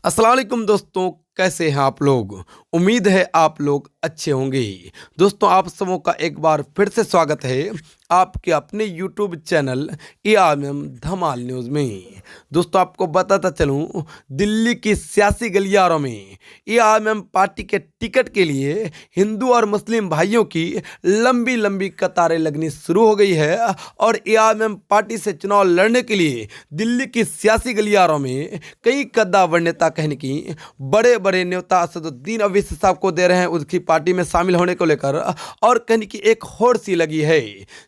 अस्सलाम वालेकुम दोस्तों, कैसे हैं आप लोग। उम्मीद है आप लोग अच्छे होंगे। दोस्तों, आप सबों का एक बार फिर से स्वागत है आपके अपने यूट्यूब चैनल एआरएम धमाल न्यूज़ में। दोस्तों, आपको बताता चलूं, दिल्ली की सियासी गलियारों में एआरएम पार्टी के टिकट के लिए हिंदू और मुस्लिम भाइयों की लंबी लंबी कतारें लगनी शुरू हो गई है और एआरएम पार्टी से चुनाव लड़ने के लिए दिल्ली की सियासी गलियारों में कई कद्दावर नेता कहने की बड़े बड़े नेता असदुद्दीन अवैसी साहब को दे रहे हैं उसकी पार्टी में शामिल होने को लेकर, और कहने की एक होड़ सी लगी है।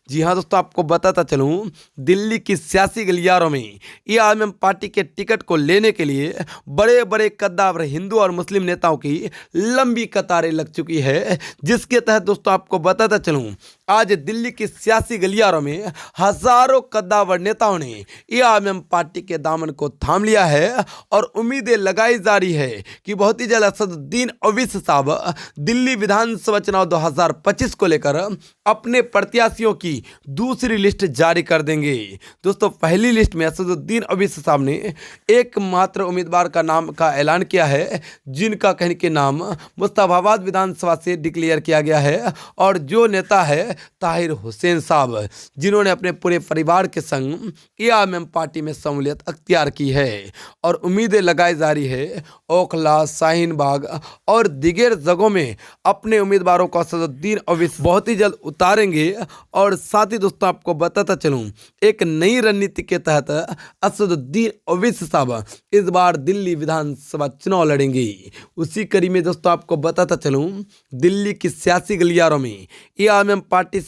जी हाँ दोस्तों, आपको बताता चलूं, दिल्ली की सियासी गलियारों में एआरएम पार्टी के टिकट को लेने के लिए बड़े बड़े कद्दावर हिंदू और मुस्लिम नेताओं की लंबी कतारें लग चुकी है। जिसके तहत दोस्तों आपको बताता चलूं, आज दिल्ली की सियासी गलियारों में हजारों कद्दावर नेताओं ने एआरएम पार्टी के दामन को थाम लिया है और उम्मीदें लगाई जा रही है कि बहुत ही जल्द असदुद्दीन अवैसी साहब दिल्ली विधानसभा चुनाव 2025 को लेकर अपने प्रत्याशियों की दूसरी लिस्ट जारी कर देंगे। दोस्तों, पहली लिस्ट में असदुद्दीन अवैसी साहब ने एकमात्र उम्मीदवार का नाम का ऐलान किया है, जिनका कहने के नाम मुस्तफाबाद विधानसभा से डिक्लेयर किया गया है, और जो नेता है ताहिर हुसैन साहब, जिन्होंने अपने पूरे परिवार के संग एआरएम पार्टी में शमूलियत अख्तियार की है। और उम्मीदें लगाई जा रही है ओखला, शाहीन बाग और दीगर जगहों में अपने उम्मीदवारों को असदुद्दीन अवैसी बहुत ही जल्द उतारेंगे। और साथ ही दोस्तों आपको बताता चलूं, एक नई रणनीति के तहत असदुद्दीन अवैसी साहब इस बार दिल्ली विधानसभा चुनाव लड़ेंगे। उसी कड़ी में दोस्तों आपको बताता चलूं, दिल्ली की सियासी गलियारों में एआरएम पार्टी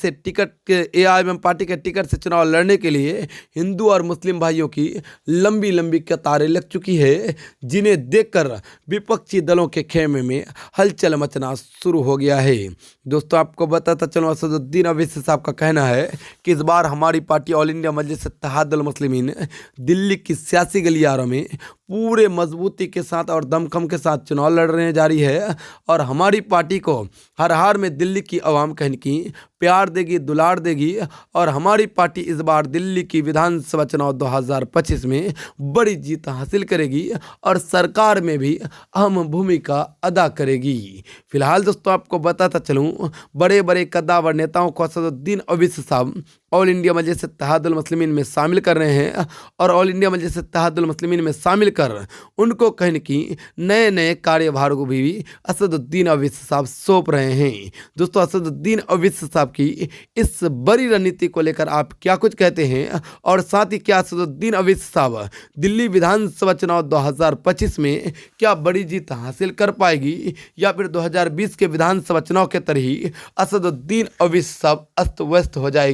के टिकट से चुनाव लड़ने के लिए हिंदू और मुस्लिम भाइयों की लंबी लंबी कतारें लग चुकी है, जिन्हें देखकर विपक्षी दलों के खेमे में हलचल मचना शुरू हो गया है। दोस्तों, आपको बताता चलूं, असदुद्दीन अवैसी साहब का कहना है कि इस बार हमारी पार्टी ऑल इंडिया मजलिस इत्तेहादुल मुस्लिमीन दिल्ली की सियासी गलियारों में पूरे मजबूती के साथ और दमखम के साथ चुनाव लड़ने जा रही है, और हमारी पार्टी को हर हार में दिल्ली की आवाम कहने की प्यार देगी, दुलार देगी, और हमारी पार्टी इस बार दिल्ली की विधानसभा चुनाव 2025 में बड़ी जीत हासिल करेगी और सरकार में भी अहम भूमिका अदा करेगी। फिलहाल दोस्तों आपको बताता चलूं, बड़े बड़े कद्दावर नेताओं को असदुद्दीन अवैसी साहब ऑल इंडिया मजलिस इत्तेहादुल मुस्लिमीन में शामिल कर रहे हैं, और ऑल इंडिया मजलिस इत्तेहादुल मुस्लिमीन में शामिल कर उनको कहने की नए नए कार्यभार को भी असदुद्दीन अवैसी साहब सौंप रहे हैं। दोस्तों, असदुद्दीन अवैसी साहब की इस बड़ी रणनीति को लेकर आप क्या कुछ कहते हैं, और साथ ही क्या असदुद्दीन अवैसी साहब दिल्ली विधानसभा चुनाव 2025 में क्या बड़ी जीत हासिल कर पाएगी, या फिर 2020 के विधानसभा चुनाव के तरह ही असदुद्दीन अवैसी साहब अस्त व्यस्त हो जाएगी।